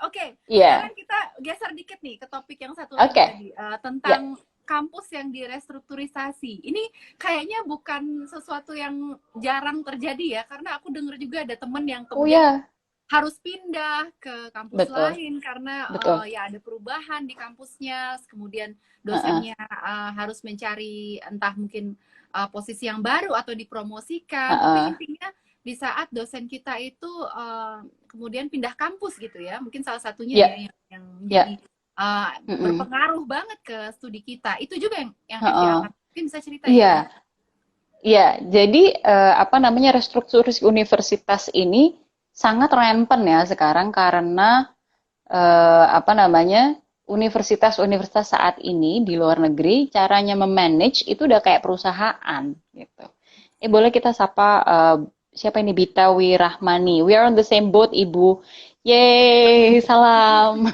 Oke, Iya, sekarang kita geser dikit nih ke topik yang satu lagi oke. tadi, Ya, tentang kampus yang direstrukturisasi. Ini kayaknya bukan sesuatu yang jarang terjadi ya, karena aku dengar juga ada temen yang oh kemudian ya, harus pindah ke kampus betul, lain karena betul. ya ada perubahan di kampusnya, kemudian Heeh. dosennya harus mencari entah mungkin posisi yang baru atau dipromosikan. Tapi Heeh. intinya di saat dosen kita itu kemudian pindah kampus gitu ya, mungkin salah satunya ya Ya, yang ya. menjadi Mm-mm. berpengaruh banget ke studi kita. Itu juga yang Evi Heeh. alami. Mungkin bisa cerita ya, Iya, Evi? iya. Jadi apa namanya restrukturisasi universitas ini sangat rampant ya sekarang karena apa namanya universitas-universitas saat ini di luar negeri caranya memanage itu udah kayak perusahaan gitu. Boleh kita sapa siapa ini Bita Wirahmani. We are on the same boat, Ibu. Yeay, salam.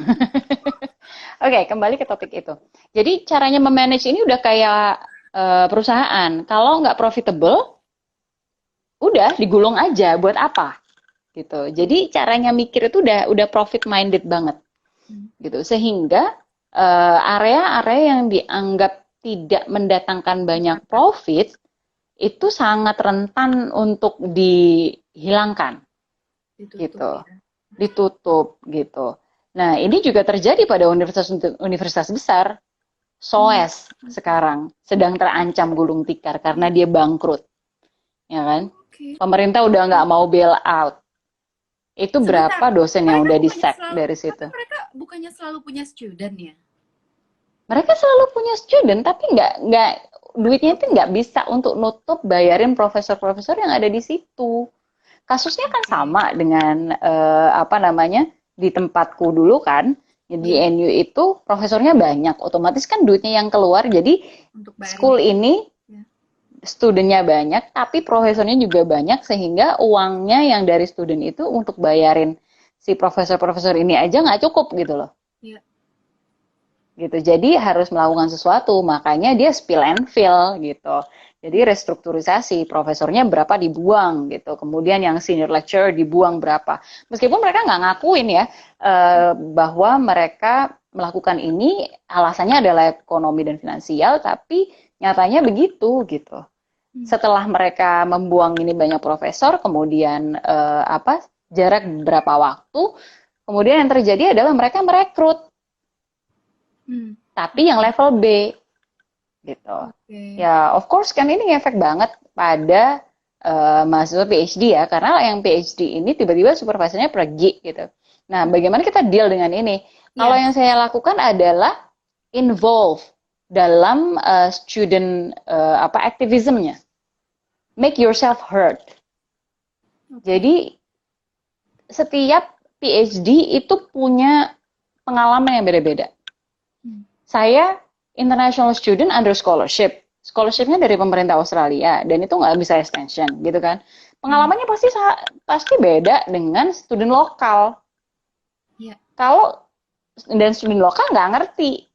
Oke, kembali ke topik itu. Jadi caranya memanage ini udah kayak perusahaan. Kalau nggak profitable, udah digulung aja. Buat apa? Gitu. Jadi caranya mikir itu udah profit minded banget. Hmm. Gitu. Sehingga area-area yang dianggap tidak mendatangkan banyak profit itu sangat rentan untuk dihilangkan Ditutup gitu, ya. ditutup gitu. Nah, ini juga terjadi pada universitas besar. Hmm. SOES sekarang sedang terancam gulung tikar karena Iya. dia bangkrut, ya kan? Oke. Pemerintah udah nggak mau bail out. Itu Sebentar, berapa dosen yang mereka udah bukannya di-sack selalu, dari tapi situ? mereka bukannya selalu punya student ya? Mereka selalu punya student, tapi nggak duitnya itu Oke, nggak bisa untuk nutup bayarin profesor-profesor yang ada di situ. Kasusnya kan oke, sama dengan apa namanya di tempatku dulu kan di ya, NU itu profesornya banyak, otomatis kan duitnya yang keluar. Jadi untuk bayarin school prof. ini Ya. studentnya banyak, tapi profesornya juga banyak sehingga uangnya yang dari student itu untuk bayarin si profesor-profesor ini aja nggak cukup gitu loh. Ya. Gitu. Jadi harus melakukan sesuatu, makanya dia spill and fill gitu. Jadi restrukturisasi, profesornya berapa dibuang gitu. Kemudian yang senior lecturer dibuang berapa. Meskipun mereka nggak ngakuin ya bahwa mereka melakukan ini alasannya adalah ekonomi dan finansial, tapi nyatanya begitu gitu. Hmm. Setelah mereka membuang ini banyak profesor, kemudian apa jarak berapa waktu, kemudian yang terjadi adalah mereka merekrut Hmm. tapi yang Oke, level B gitu. oke. Ya, of course kan ini ngefek banget pada mahasiswa PhD ya, karena yang PhD ini tiba-tiba supervisornya pergi gitu. Nah, bagaimana kita deal dengan ini? Kalau Ya, yang saya lakukan adalah involve dalam student apa activism-nya. Make yourself heard. oke. Jadi setiap PhD itu punya pengalaman yang beda-beda. Hmm. Saya international student under scholarship. Scholarshipnya dari pemerintah Australia dan itu nggak bisa extension gitu kan. Hmm. Pengalamannya pasti beda dengan student lokal. Ya, Kalau dan student lokal nggak ngerti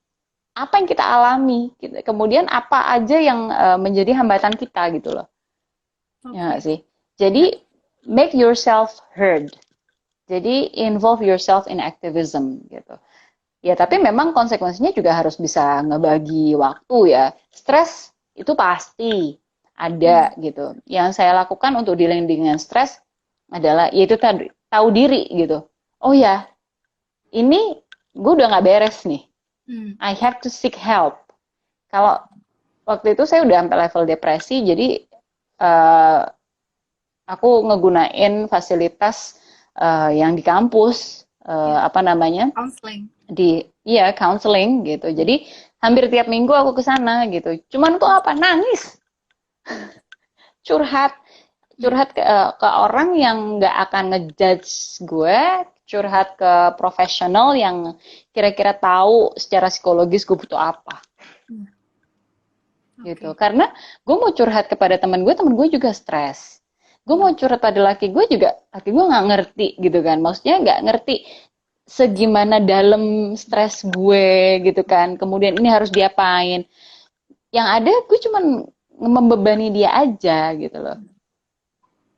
apa yang kita alami, gitu. Kemudian apa aja yang menjadi hambatan kita gitu loh. Ya nggak oke. sih. Ya, Jadi make yourself heard. Jadi involve yourself in activism gitu. Ya, tapi oke. memang konsekuensinya juga harus bisa ngebagi waktu ya. Stres itu pasti ada Hmm. gitu. Yang saya lakukan untuk dealing dengan stres adalah yaitu tadi tahu diri gitu. Oh ya, ini gue udah nggak beres nih. Hmm. I have to seek help. Kalau waktu itu saya udah sampai level depresi, jadi uh, aku ngegunain fasilitas yang di kampus, Ya, apa namanya, counseling. di iya counseling gitu. Hmm. Jadi hampir tiap minggu aku ke sana gitu. Cuman tuh apa nangis, Hmm. curhat, Ya, curhat ke orang yang nggak akan ngejudge gue, curhat ke profesional yang kira-kira tahu secara psikologis gue butuh apa hmm. gitu. Oke. Karena gue mau curhat kepada temen gue juga stres. Gue mau Ya, curhat pada laki gue juga, laki gue nggak ngerti gitu kan. Maksudnya nggak ngerti segimana dalam stres gue gitu kan. Kemudian ini harus diapain. Yang ada gue cuman membebani dia aja gitu loh.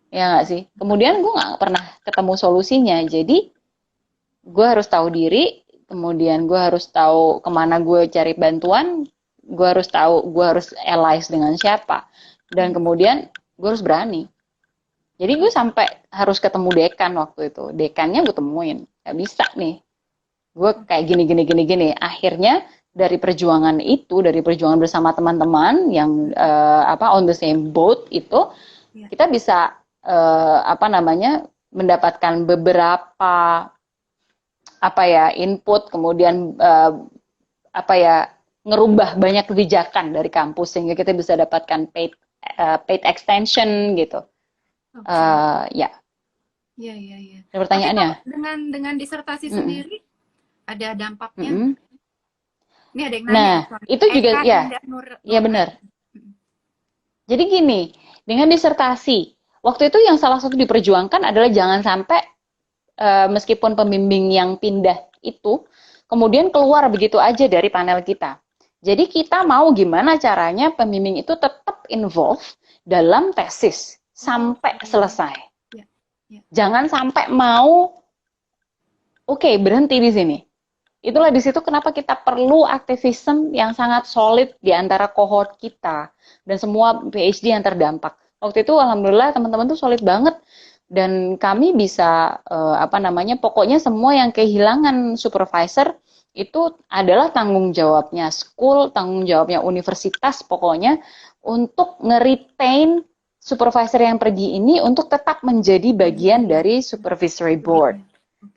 Ya nggak sih? Kemudian gue nggak pernah ketemu solusinya. Jadi gue harus tahu diri, kemudian gue harus tahu kemana gue cari bantuan, gue harus tahu gue harus allies dengan siapa, dan kemudian gue harus berani. Jadi gue sampai harus ketemu dekan waktu itu, dekannya gue temuin, gak bisa nih, gue kayak gini. Akhirnya dari perjuangan itu, dari perjuangan bersama teman-teman yang on the same boat itu, kita bisa mendapatkan beberapa input, kemudian ngerubah banyak kebijakan dari kampus sehingga kita bisa dapatkan paid extension gitu. Ya. Iya. Pertanyaannya? Dengan disertasi sendiri ada dampaknya? Ini ada yang nanya. Nah, itu juga ya benar. Jadi gini, dengan disertasi, waktu itu yang salah satu diperjuangkan adalah jangan sampai meskipun pembimbing yang pindah itu kemudian keluar begitu aja dari panel kita. Jadi kita mau gimana caranya pembimbing itu tetap involved dalam tesis sampai selesai. Jangan sampai mau berhenti di sini. Itulah di situ kenapa kita perlu aktivisme yang sangat solid di antara kohort kita dan semua PhD yang terdampak. Waktu itu alhamdulillah teman-teman tuh solid banget dan kami bisa pokoknya semua yang kehilangan supervisor itu adalah tanggung jawabnya school, tanggung jawabnya universitas pokoknya untuk nge-retain supervisor yang pergi ini untuk tetap menjadi bagian dari supervisory board.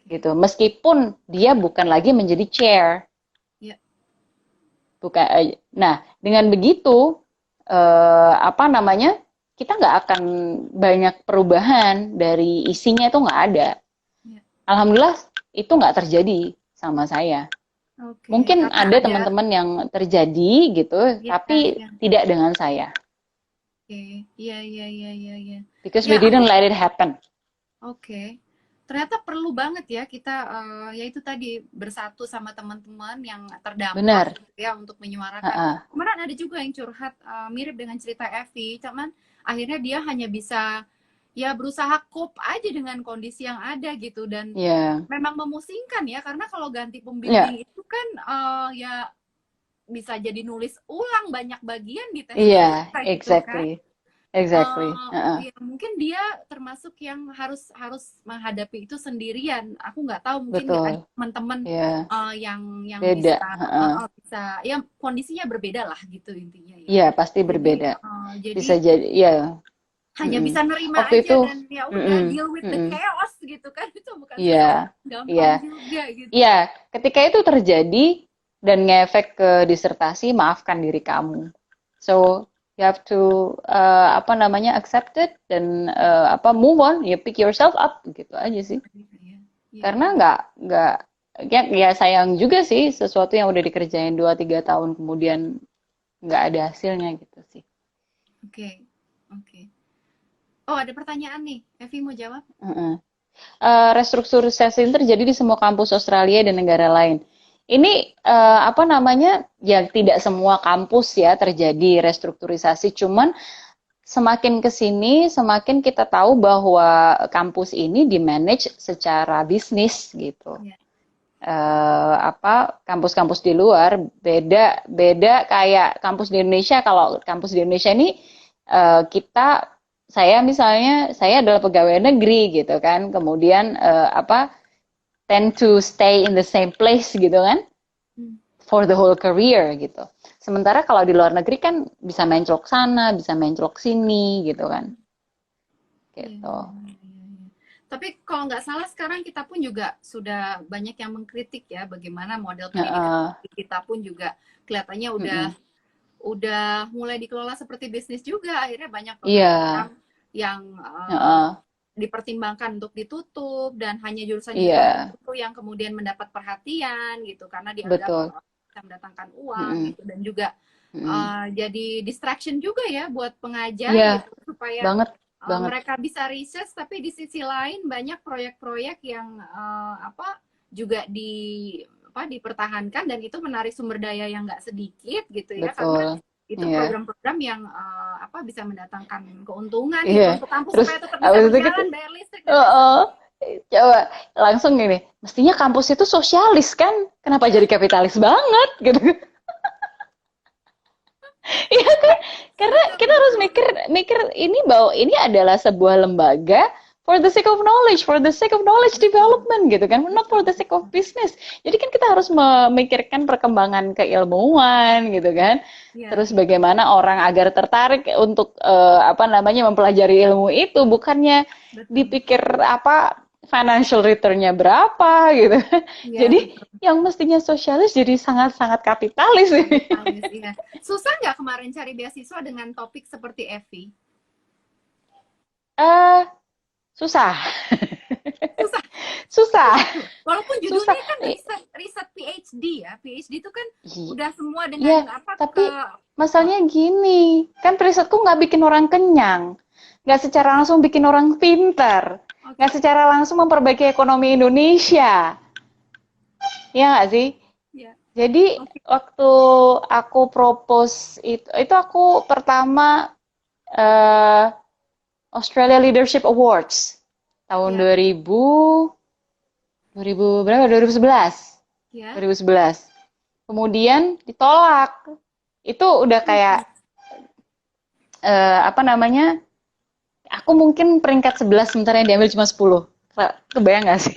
Gitu, meskipun dia bukan lagi menjadi chair. Nah, dengan begitu kita nggak akan banyak perubahan dari isinya, itu nggak ada. Alhamdulillah itu nggak terjadi sama saya. Mungkin ada teman-teman yang terjadi gitu, tapi tidak dengan saya. Iya. Because we didn't let it happen. Ternyata perlu banget ya kita yaitu tadi bersatu sama teman-teman yang terdampak. Benar. Gitu ya untuk menyuarakan. Kemarin ada juga yang curhat mirip dengan cerita Evi, cuman akhirnya dia hanya bisa ya berusaha cope aja dengan kondisi yang ada gitu dan memang memusingkan ya karena kalau ganti pembimbing itu kan ya bisa jadi nulis ulang banyak bagian di tes. Iya, exactly. Kan? Exactly. Ya, mungkin dia termasuk yang harus menghadapi itu sendirian. Aku nggak tahu mungkin ada teman-teman yang beda. Bisa ya kondisinya berbeda lah gitu intinya. Iya pasti berbeda. Jadi bisa jadi hanya bisa nerima waktu aja itu, dan ya udah deal with the chaos gitu kan itu bukan gampang juga gitu. Iya, ketika itu terjadi dan ngefek ke disertasi, maafkan diri kamu. So you have to accept it dan move on, you pick yourself up gitu aja sih. Karena nggak ya sayang juga sih sesuatu yang udah dikerjain 2-3 tahun kemudian nggak ada hasilnya gitu sih. Oke. Oh ada pertanyaan nih, Evi mau jawab? Restrukturisasi terjadi di semua kampus Australia dan negara lain. Ini ya tidak semua kampus ya terjadi restrukturisasi, cuman semakin kesini semakin kita tahu bahwa kampus ini dimanage secara bisnis gitu. Kampus-kampus di luar beda kayak kampus di Indonesia. Kalau kampus di Indonesia ini saya adalah pegawai negeri gitu kan, kemudian tend to stay in the same place gitu kan for the whole career gitu. Sementara kalau di luar negeri kan bisa menclok sana, bisa menclok sini gitu kan. Gitu. Tapi kalau nggak salah sekarang kita pun juga sudah banyak yang mengkritik ya bagaimana model pendidikan kita pun juga kelihatannya udah mulai dikelola seperti bisnis juga. Akhirnya banyak program yang dipertimbangkan untuk ditutup dan hanya jurusan itu yang kemudian mendapat perhatian gitu karena dianggap bisa mendatangkan uang gitu dan juga jadi distraction juga ya buat pengajar gitu, supaya mereka bisa research tapi di sisi lain banyak proyek-proyek yang juga dipertahankan dan itu menarik sumber daya yang nggak sedikit gitu ya karena itu program-program yang bisa mendatangkan keuntungan gitu untuk kampus supaya tetap bisa berjalan bayar listrik dan Coba langsung gini, mestinya kampus itu sosialis kan? Kenapa jadi kapitalis banget gitu? Iya kan? Karena Betul, kita harus betul. mikir mikir ini bahwa ini adalah sebuah lembaga for the sake of knowledge, for the sake of knowledge Betul, development gitu kan, not for betul, the sake of betul. business. Jadi kan kita harus memikirkan perkembangan keilmuan gitu kan. Iya, Terus bagaimana orang agar tertarik untuk apa namanya mempelajari ilmu itu, bukannya betul. dipikir apa financial return-nya berapa gitu. Iya, Jadi betul. yang mestinya sosialis jadi sangat-sangat kapitalis. Kapitalis, iya. Susah nggak kemarin cari beasiswa dengan topik seperti Evi? Eh, susah, Susah, susah, susah tuh. Walaupun susah. judulnya kan riset riset PhD ya. PhD itu kan I- udah semua Iya, dengan apa tapi ke masalahnya gini, kan risetku nggak bikin orang kenyang, nggak secara langsung bikin orang pinter, nggak oke. secara langsung memperbaiki ekonomi Indonesia, ya nggak sih? Ya, Jadi oke. waktu aku propose itu aku pertama eh, Australia Leadership Awards tahun Ya, 2000 berapa? 2011. ya. 2011. Kemudian ditolak. Itu udah kayak Oke. apa namanya? Aku mungkin peringkat 11 sementara yang diambil cuma 10. Kebayang gak sih?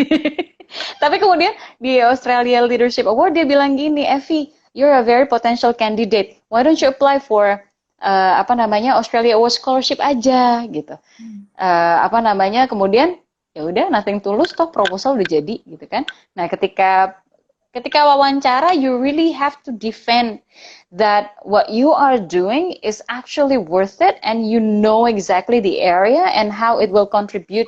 Tapi kemudian di Australia Leadership Award dia bilang gini, Evie, you're a very potential candidate. Why don't you apply for apa namanya Australia Award Scholarship aja gitu. Hmm. Apa namanya kemudian ya udah nothing tulus toh proposal udah jadi gitu kan. Nah ketika ketika wawancara you really have to defend that what you are doing is actually worth it and you know exactly the area and how it will contribute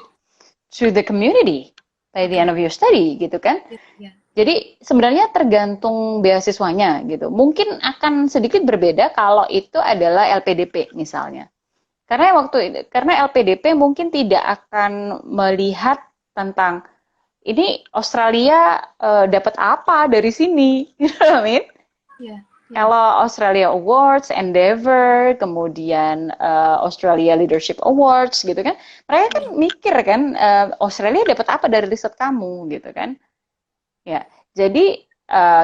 to the community by the end Oke. of your study gitu kan. Ya, ya. Jadi sebenarnya tergantung beasiswanya gitu. Mungkin akan sedikit berbeda kalau itu adalah LPDP misalnya. Karena LPDP mungkin tidak akan melihat tentang ini Australia dapat apa dari sini, you know what I mean? Ya, ya. Kalau Australia Awards, Endeavour, kemudian Australia Leadership Awards gitu kan, mereka kan Ya. mikir kan Australia dapat apa dari riset kamu gitu kan? Ya, jadi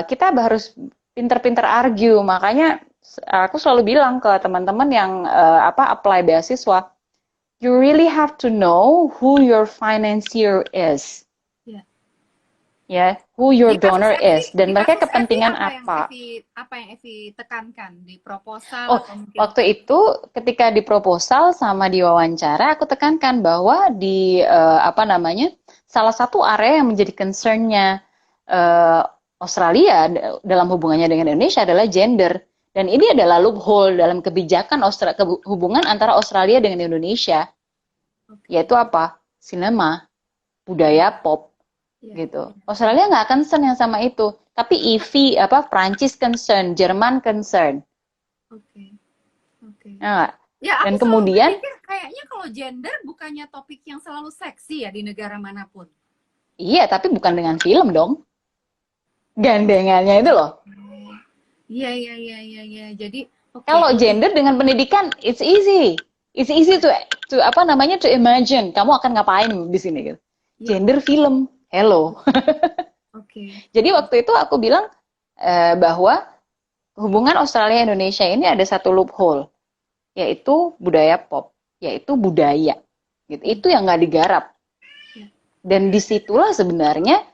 kita harus pinter-pinter argue. Makanya aku selalu bilang ke teman-teman yang apa apply beasiswa, you really have to know who your financier is, Ya. ya, who your Di kasus donor Evi, is, dan di mereka kasus Evi kepentingan apa. apa yang Evi tekankan di proposal Oh, atau mungkin waktu itu ketika di proposal sama di wawancara, aku tekankan bahwa di apa namanya, salah satu area yang menjadi concernnya eh, Australia dalam hubungannya dengan Indonesia adalah gender. Dan ini adalah loophole dalam kebijakan hubungan antara Australia dengan Indonesia, oke. yaitu apa? Sinema, budaya pop, Ya, gitu. Australia nggak concern yang sama itu, tapi EV apa Prancis concern, Jerman concern, oke. Oke. ya nggak? Ya, Dan aku selalu kemudian berpikir kayaknya kalau gender bukannya topik yang selalu seksi ya di negara manapun. iya, tapi bukan dengan film dong. Gandengannya itu loh. Iya, iya, iya, iya, iya. Jadi, oke, Kalau lebih gender dengan pendidikan, it's easy. It's easy to apa namanya to imagine. Kamu akan ngapain di sini gitu. ya, Gender film, hello. oke. Jadi waktu itu aku bilang bahwa hubungan Australia Indonesia ini ada satu loophole, yaitu budaya pop, yaitu budaya. Gitu. Itu yang nggak digarap. Ya, Dan disitulah sebenarnya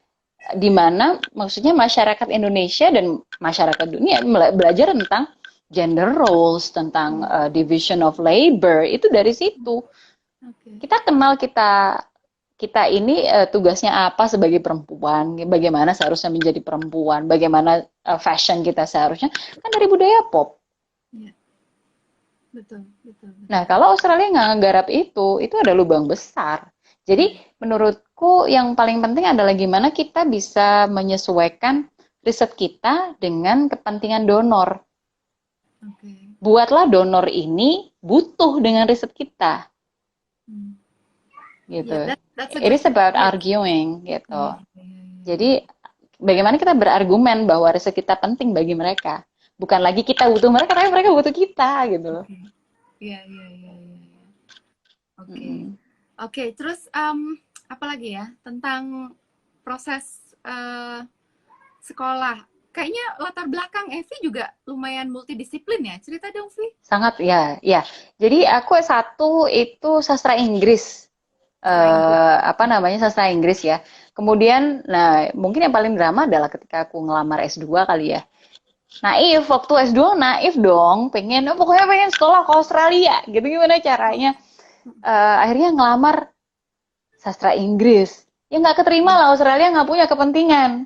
di mana maksudnya masyarakat Indonesia dan masyarakat dunia belajar tentang gender roles, tentang division of labor, itu dari situ. oke. Kita kenal kita kita ini tugasnya apa sebagai perempuan, bagaimana seharusnya menjadi perempuan, bagaimana fashion kita seharusnya, kan dari budaya pop. Ya, betul, betul, Nah, betul. kalau Australia nggak nggarap itu ada lubang besar. Jadi, Ya, menurutku yang paling penting adalah gimana kita bisa menyesuaikan riset kita dengan kepentingan donor. oke. Buatlah donor ini butuh dengan riset kita, Hmm. Ya, gitu. that's a It good is about ya. arguing, gitu. Iya, iya, iya, iya. Jadi, bagaimana kita berargumen bahwa riset kita penting bagi mereka. Bukan lagi kita butuh mereka, tapi mereka butuh kita, gitu loh. Oke. Iya, iya, iya, iya, iya. Oke. Mm-mm. Oke, terus apalagi ya tentang proses sekolah. Kayaknya latar belakang Evi juga lumayan multidisiplin ya. Cerita dong, Vi. Sangat ya, ya. Jadi aku S1 itu sastra Inggris. Sastra Inggris. Apa namanya sastra Inggris ya. Kemudian, nah mungkin yang paling drama adalah ketika aku ngelamar S2 kali ya. Naif, waktu S2 naif dong, pengen, pokoknya pengen sekolah ke Australia, gitu gimana caranya. Akhirnya ngelamar sastra Inggris. Ya nggak keterima lah, Australia nggak punya kepentingan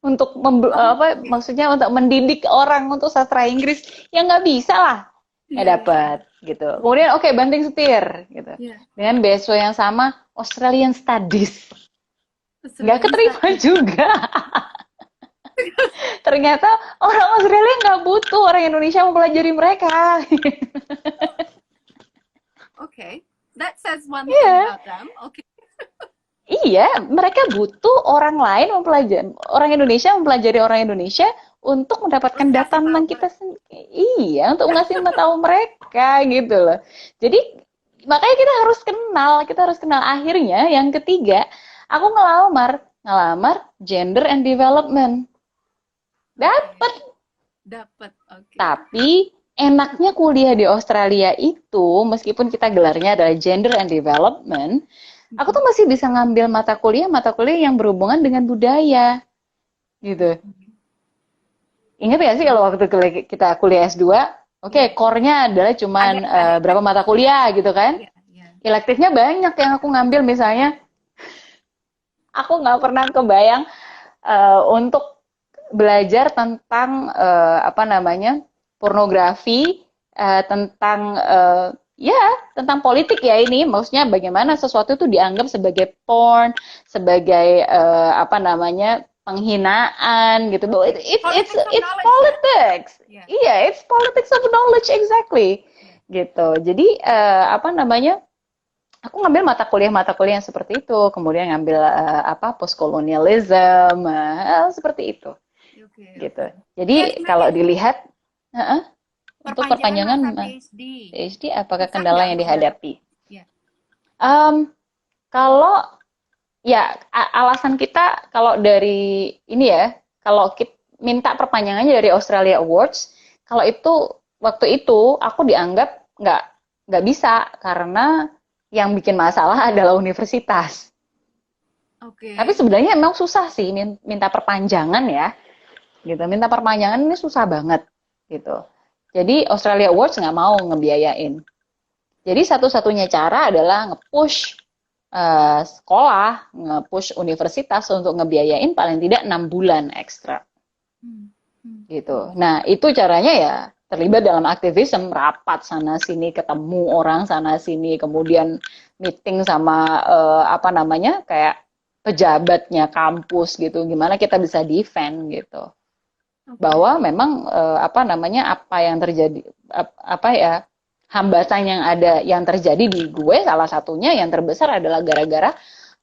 untuk apa maksudnya untuk mendidik orang untuk sastra Inggris. Ya nggak bisa lah, nggak dapat gitu. Kemudian oke, banting setir gitu. Dengan beasiswa yang sama, Australian Studies. Nggak keterima juga. Ternyata orang Australia nggak butuh orang Indonesia mempelajari mereka. Oke, that says one thing about them. Oke. Iya, mereka butuh orang lain mempelajari, orang Indonesia mempelajari orang Indonesia untuk mendapatkan data tentang kita sendiri. Iya, untuk ngasih tahu mereka gitu loh. Jadi makanya kita harus kenal. Akhirnya yang ketiga, aku ngelamar gender and development. Dapat. Oke. Tapi enaknya kuliah di Australia itu, meskipun kita gelarnya adalah gender and development, aku tuh masih bisa ngambil mata kuliah yang berhubungan dengan budaya, gitu. Ingat gak sih kalau waktu kita kuliah S2, core-nya adalah cuman berapa mata kuliah gitu kan? Elektifnya banyak yang aku ngambil, misalnya, aku nggak pernah kebayang untuk belajar tentang apa namanya pornografi, tentang tentang politik ya ini, maksudnya bagaimana sesuatu itu dianggap sebagai porn, sebagai apa namanya penghinaan gitu. It's politics. Iya, it's politics of knowledge exactly. Gitu. Jadi apa namanya? Aku ngambil mata kuliah yang seperti itu, kemudian ngambil apa postcolonialism, seperti itu. Gitu. Jadi kalau dilihat untuk perpanjangan PhD apakah kendala yang dihadapi? Kalau ya alasan kita kalau dari ini ya, kalau kita minta perpanjangannya dari Australia Awards, kalau itu waktu itu aku dianggap nggak bisa karena yang bikin masalah adalah universitas. Tapi sebenarnya emang susah sih minta perpanjangan ya, gitu. Minta perpanjangan ini susah banget, gitu. Jadi Australia Awards nggak mau ngebiayain. Jadi satu-satunya cara adalah nge-push sekolah, nge-push universitas untuk ngebiayain paling tidak 6 bulan ekstra. Gitu. Nah, itu caranya ya terlibat dalam aktivisme, rapat sana sini, ketemu orang sana sini, kemudian meeting sama apa namanya kayak pejabatnya kampus gitu. Gimana kita bisa defend gitu. Bahwa memang apa namanya apa yang terjadi apa ya hambatan yang terjadi di gue, salah satunya yang terbesar adalah gara-gara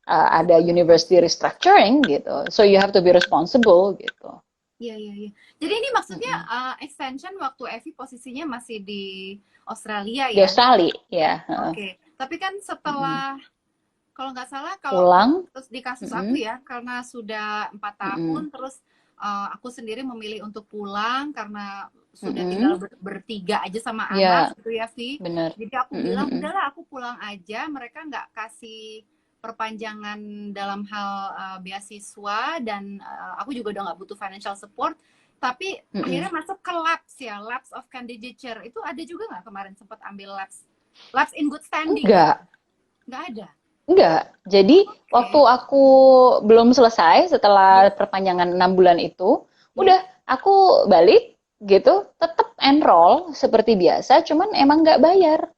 ada university restructuring gitu, so you have to be responsible gitu. Iya. Jadi ini maksudnya extension waktu Evi posisinya masih di Australia ya? Di Australia, ya. Tapi kan setelah kalau nggak salah pulang, terus di kasus aku ya, karena sudah 4 tahun terus aku sendiri memilih untuk pulang karena sudah tinggal bertiga aja sama anak gitu ya, Vi. Bener. Jadi aku bilang udahlah aku pulang aja, mereka nggak kasih perpanjangan dalam hal beasiswa dan aku juga udah nggak butuh financial support. Tapi akhirnya masuk ke labs ya, labs of candidature. Itu ada juga nggak kemarin sempat ambil labs in good standing? Enggak ada. Enggak. Jadi waktu aku belum selesai setelah perpanjangan 6 bulan itu, udah aku balik gitu, tetap enroll seperti biasa, cuman emang nggak bayar.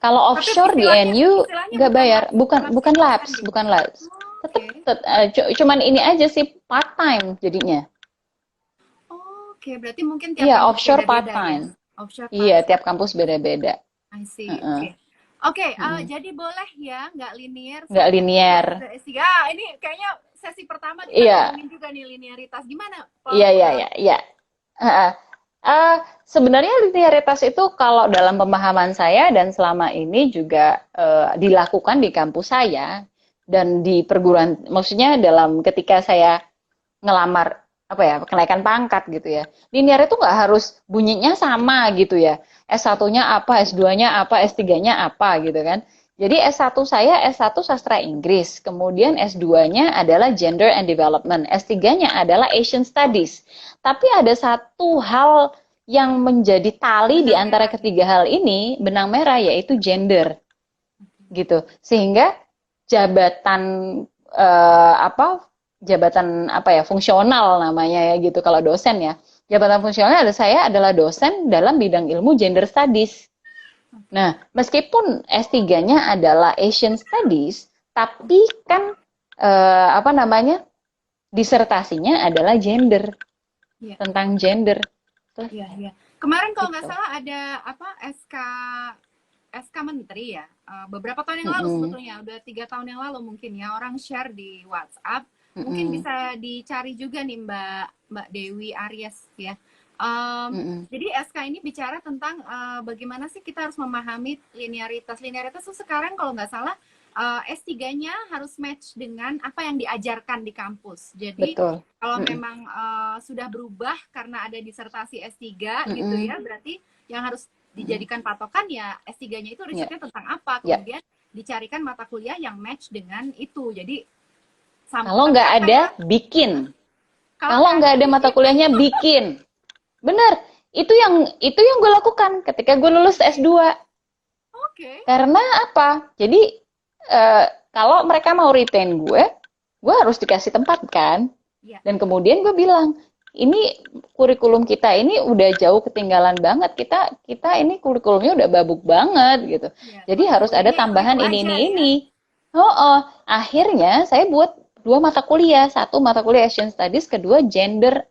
Kalau offshore di NU nggak bayar, bukan labs. Tetap, cuman ini aja sih part time jadinya. Berarti mungkin tiap offshore part time. Iya, tiap kampus beda-beda. I see. Jadi boleh ya, nggak linear. Nggak linear. Ini kayaknya sesi pertama kita ngomongin juga nih linearitas. Gimana? Iya. Sebenarnya linearitas itu kalau dalam pemahaman saya dan selama ini juga dilakukan di kampus saya dan di perguruan, maksudnya dalam ketika saya ngelamar apa ya kenaikan pangkat gitu ya. Linear itu nggak harus bunyinya sama gitu ya. S1-nya apa, S2-nya apa, S3-nya apa gitu kan. Jadi S1 saya S1 sastra Inggris, kemudian S2-nya adalah Gender and Development, S3-nya adalah Asian Studies. Tapi ada satu hal yang menjadi tali di Benang antara merah. ketiga hal ini, benang merah, yaitu gender gitu. Sehingga jabatan apa jabatan apa ya fungsional namanya ya gitu kalau dosen ya. Jabatan fungsional ada saya adalah dosen dalam bidang ilmu gender studies. Nah, meskipun S3-nya adalah Asian Studies, tapi kan apa namanya? Disertasinya adalah gender, Iya. tentang gender. Iya, iya. Kemarin kalau nggak Gitu. salah ada apa SK Menteri ya. Beberapa tahun yang lalu Mm-mm. sebetulnya, udah 3 tahun yang lalu mungkin ya, orang share di WhatsApp. Mungkin Mm-mm. bisa dicari juga nih Mbak Dewi Aries ya. Mm-mm. Jadi SK ini bicara tentang bagaimana sih kita harus memahami linearitas. Linearitas itu sekarang kalau nggak salah S3-nya harus match dengan apa yang diajarkan di kampus. Jadi Betul. kalau Mm-mm. memang sudah berubah karena ada disertasi S3 gitu Mm-mm. ya, berarti yang harus Mm-mm. dijadikan patokan ya S3-nya itu Ya, risetnya tentang apa, ya. kemudian dicarikan mata kuliah yang match dengan itu. Jadi Kalau tapi nggak apa ada, ya, bikin. kalau Kalau nggak ada nggak ada mata bikin. kuliahnya, bikin. Bener. Itu yang gue lakukan ketika gue lulus S2. Oke. Karena apa? Jadi kalau mereka mau retain gue harus dikasih tempat kan. Ya, Dan kemudian gue bilang, ini kurikulum kita ini udah jauh ketinggalan banget. Kita ini kurikulumnya udah babuk banget gitu. ya, Jadi harus kurikulum ada ini tambahan ini belajar ini ya. ini. Oh, oh. Akhirnya saya buat dua mata kuliah, satu mata kuliah Asian Studies, kedua Gender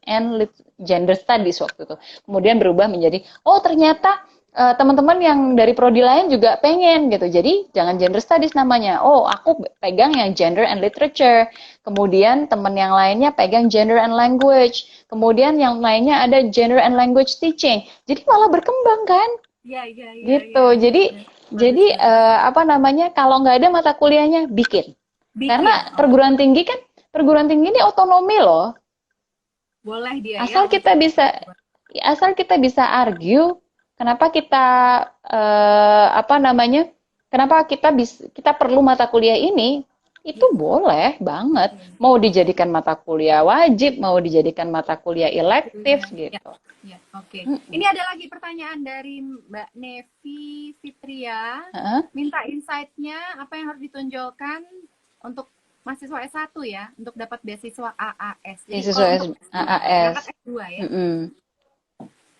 Studies waktu itu. Kemudian berubah menjadi, oh ternyata teman-teman yang dari prodi lain juga pengen gitu. Jadi jangan Gender Studies namanya. Oh, aku pegang yang Gender and Literature. Kemudian teman yang lainnya pegang Gender and Language. Kemudian yang lainnya ada Gender and Language Teaching. Jadi malah berkembang kan? Iya, iya, iya, Gitu. iya. Jadi Ya. Bagus, jadi bagus. apa namanya? Kalau nggak ada mata kuliahnya bikin. Bikin. Karena Oh, perguruan tinggi ini otonomi loh. boleh dia ya Asal kita untuk bisa asal kita bisa argue kenapa kita apa namanya? Kenapa kita perlu mata kuliah ini? Itu ya, boleh banget. oke. Mau dijadikan mata kuliah wajib, mau dijadikan mata kuliah elektif Ya, gitu. ya, oke. Mm-mm. Ini ada lagi pertanyaan dari Mbak Nevi Fitria. Heeh. Minta insight-nya apa yang harus ditonjolkan untuk mahasiswa S1 ya, untuk dapat beasiswa AAS. Jadi Siswa kalau untuk S2, AAS. berangkat S2 ya. Mm-mm.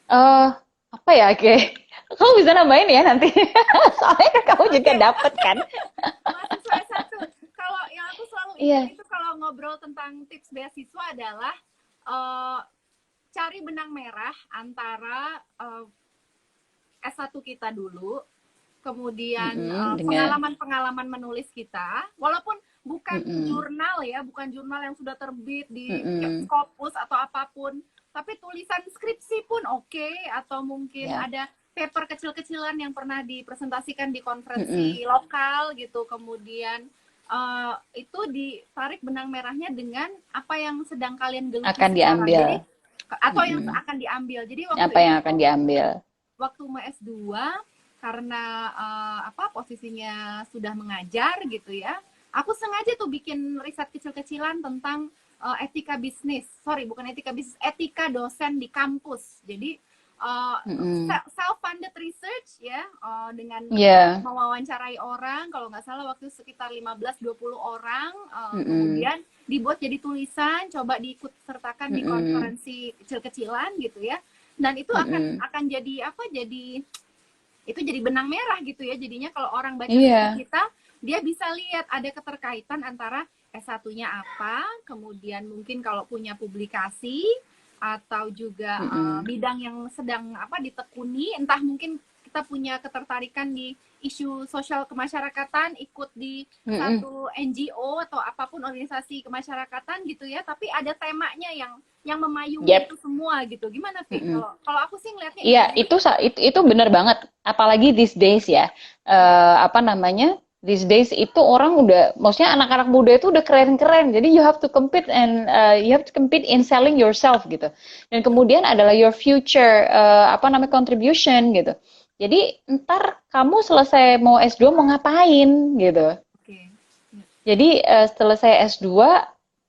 Eh, apa ya, Oke? Kamu bisa nambahin ya nanti. Soalnya kan kamu juga Oke, dapet kan? mahasiswa S1. Kalau yang aku selalu ingat Iya. itu kalau ngobrol tentang tips beasiswa adalah uh, cari benang merah antara S1 kita dulu, kemudian Dengan pengalaman-pengalaman menulis kita, walaupun bukan mm-mm, jurnal ya, bukan jurnal yang sudah terbit di mm-mm, Scopus atau apapun, tapi tulisan skripsi pun oke, atau mungkin ya, ada paper kecil-kecilan yang pernah dipresentasikan di mm-mm, konferensi lokal gitu, kemudian itu ditarik benang merahnya dengan apa yang sedang kalian geluti akan sekarang. diambil. Jadi atau yang Mm-mm. akan diambil. Jadi Apa yang akan diambil? waktu mau S2 karena posisinya sudah mengajar gitu ya. Aku sengaja tuh bikin riset kecil-kecilan tentang etika bisnis. Sorry, bukan etika bisnis, etika dosen di kampus. Jadi Mm-mm. self-funded research ya, dengan Ya, mewawancarai orang, kalau nggak salah waktu sekitar 15-20 orang, mm-mm, kemudian dibuat jadi tulisan, coba diikut sertakan di mm-mm, konferensi kecil-kecilan gitu ya. Dan itu mm-mm. akan jadi apa? Jadi itu jadi benang merah gitu ya. Jadinya kalau orang baca buku Iya, kita, dia bisa lihat ada keterkaitan antara S1-nya apa, kemudian mungkin kalau punya publikasi atau juga mm-mm, bidang yang sedang ditekuni, entah mungkin kita punya ketertarikan di isu sosial kemasyarakatan, ikut di satu NGO atau apapun organisasi kemasyarakatan gitu ya, tapi ada temanya yang memayungi itu semua gitu. Gimana sih? Kalau aku sih ngelihatnya iya, itu benar banget. Apalagi these days ya. Apa namanya? These days itu orang udah, maksudnya anak-anak muda itu udah keren-keren. Jadi you have to compete and you have to compete in selling yourself gitu. Dan kemudian adalah your future apa namanya contribution gitu. Jadi ntar kamu selesai mau S2 mau ngapain gitu. Oke. Jadi selesai S2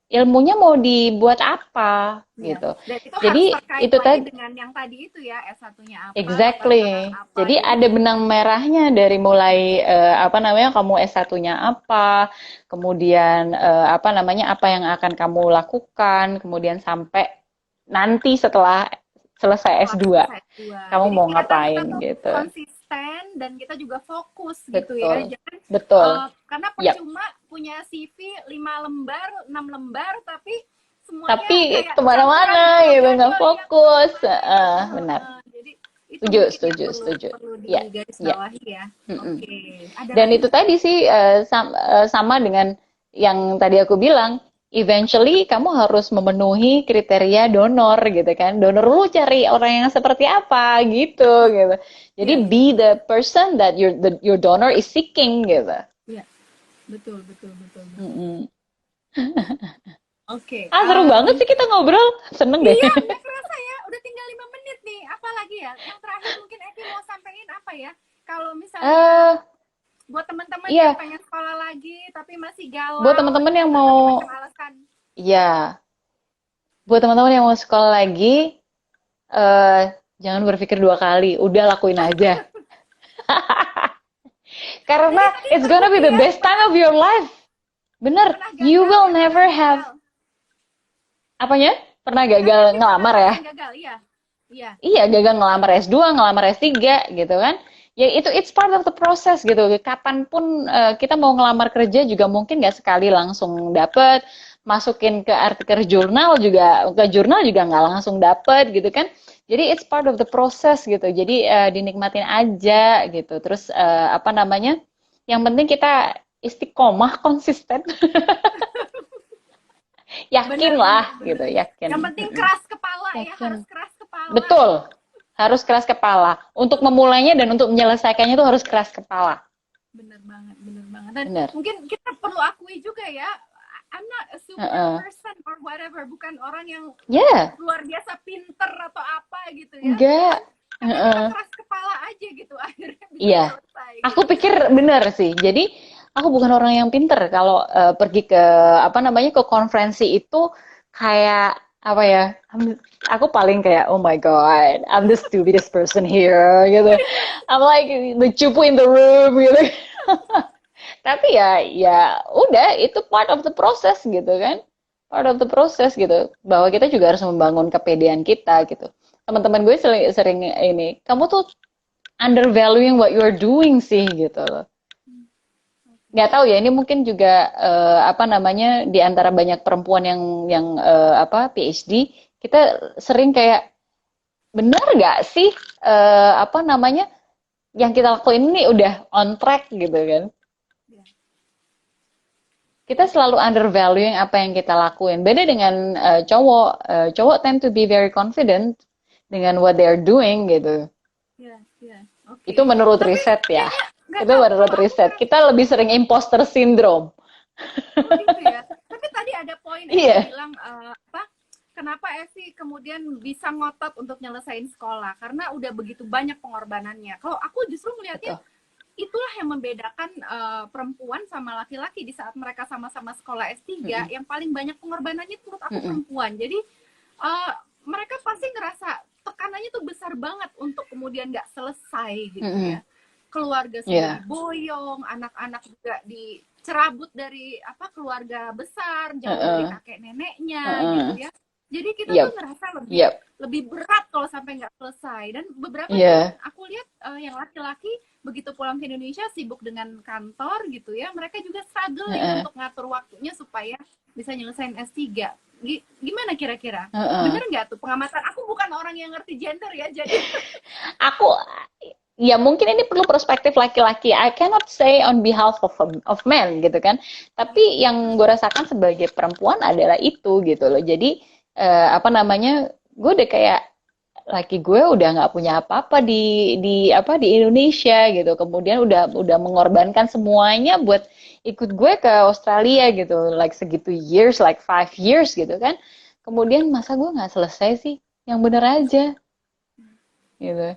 ilmunya mau dibuat apa gitu. Dan itu Jadi harus terkait itu lagi tadi dengan yang tadi itu ya, S1-nya apa, exactly. apa. Jadi ada benang merahnya dari mulai apa namanya kamu S1-nya apa, kemudian apa namanya apa yang akan kamu lakukan, kemudian sampai nanti setelah selesai S2 kamu Jadi mau kelihatan kita ngapain tuh gitu. konsisten dan kita juga fokus gitu Betul. ya. Jangan Betul. karena percuma punya CV 5 lembar, 6 lembar tapi semuanya tapi kayak kemana-mana gitu nggak fokus. Benar. Jadi itu Setuju. perlu Ya, digarisbawahi ya. Oke. Dan itu tadi sih sama dengan yang tadi aku bilang, eventually kamu harus memenuhi kriteria donor gitu kan. Donor lu cari orang yang seperti apa gitu. Jadi be the person that your donor is seeking gitu. Iya. Betul. Oke. Seru banget sih kita ngobrol. Seneng deh. Iya, nggak kerasa ya. Udah tinggal 5 menit nih. Apa lagi ya? Yang terakhir mungkin Evi mau sampaikan apa ya? Kalau misalnya buat teman-teman yang pengen sekolah lagi tapi masih galau. Buat teman-teman yang mau buat teman-teman yang mau sekolah lagi, jangan berpikir 2 kali. Udah lakuin aja. Karena it's gonna be the best time of your life. Bener, you will never have. Apanya? Pernah gagal ngelamar ya? Iya, gagal ngelamar S2, ngelamar S3 gitu kan. Ya itu it's part of the process gitu. Kapanpun kita mau ngelamar kerja juga mungkin nggak sekali langsung dapet. Masukin ke artikel jurnal juga nggak langsung dapet gitu kan. Jadi it's part of the process gitu. Jadi dinikmatin aja gitu. Terus apa namanya? Yang penting kita istiqomah, konsisten. Yakin lah gitu, yakin. Yang penting keras kepala ya, harus keras kepala. Betul. Harus keras kepala. Untuk memulainya dan untuk menyelesaikannya itu harus keras kepala. Bener banget. Dan mungkin kita perlu akui juga ya, I'm not a super person or whatever, bukan orang yang luar biasa pinter atau apa gitu ya. Enggak. Kita keras kepala aja gitu akhirnya bisa selesai. Aku pikir bener sih. Jadi aku bukan orang yang pinter. Kalau pergi ke apa namanya ke konferensi itu kayak apa ya? Aku paling kayak oh my god, I'm the stupidest person here gitu. I'm like the cupu in the room gitu. Tapi ya udah itu part of the process gitu kan. Part of the process gitu. Bahwa kita juga harus membangun kepedean kita gitu. Teman-teman gue sering ini, kamu tuh undervaluing what you're doing sih gitu loh. Nggak tahu ya, ini mungkin juga apa namanya di antara banyak perempuan yang apa PhD, kita sering kayak benar nggak sih apa namanya yang kita lakuin ini udah on track gitu kan? Kita selalu undervaluing apa yang kita lakuin. Beda dengan cowok, cowok tend to be very confident dengan what they are doing gitu. Okay. Itu menurut riset ya. Itu menurut riset. Kita lebih sering imposter syndrome. Gitu ya. Tapi tadi ada poin yang bilang apa? Kenapa Evi kemudian bisa ngotot untuk nyelesain sekolah? Karena udah begitu banyak pengorbanannya. Kalau aku justru melihatnya itulah yang membedakan perempuan sama laki-laki di saat mereka sama-sama sekolah S3. Yang paling banyak pengorbanannya menurut aku perempuan. Jadi mereka pasti ngerasa tekanannya tuh besar banget untuk kemudian nggak selesai gitu ya. Keluarga sudah boyong, anak-anak juga dicerabut dari apa keluarga besar, jauh dari kakek neneknya gitu ya. Jadi kita tuh ngerasa lebih berat kalau sampai nggak selesai. Dan beberapa aku lihat yang laki-laki begitu pulang ke Indonesia sibuk dengan kantor gitu ya, mereka juga struggle untuk ngatur waktunya supaya bisa nyelesain S3. Gimana kira-kira? Bener nggak tuh pengamatan? Aku bukan orang yang ngerti gender ya, jadi ya mungkin ini perlu perspektif laki-laki. I cannot say on behalf of men gitu kan. Tapi yang gue rasakan sebagai perempuan adalah itu gitu loh. Jadi apa namanya, gue udah kayak laki gue udah nggak punya apa-apa di Indonesia gitu. Kemudian udah mengorbankan semuanya buat ikut gue ke Australia gitu, like segitu years, like 5 years gitu kan. Kemudian masa gue nggak selesai sih? Yang bener aja gitu.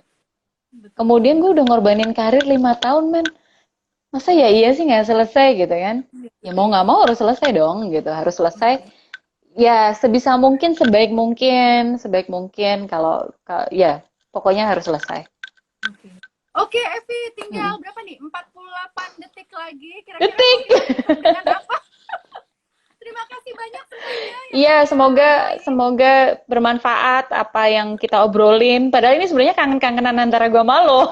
Kemudian gue udah ngorbanin karir 5 tahun, men. Masa ya iya sih nggak selesai gitu kan? Ya mau nggak mau harus selesai dong gitu. Harus selesai. Ya sebisa mungkin, sebaik mungkin. Ya pokoknya harus selesai. Oke, Evi, tinggal berapa nih? 48 detik lagi. Kira-kira dengan apa? Terima kasih banyak semuanya. Iya, semoga bermanfaat apa yang kita obrolin. Padahal ini sebenarnya kangen-kangenan antara gue sama lo.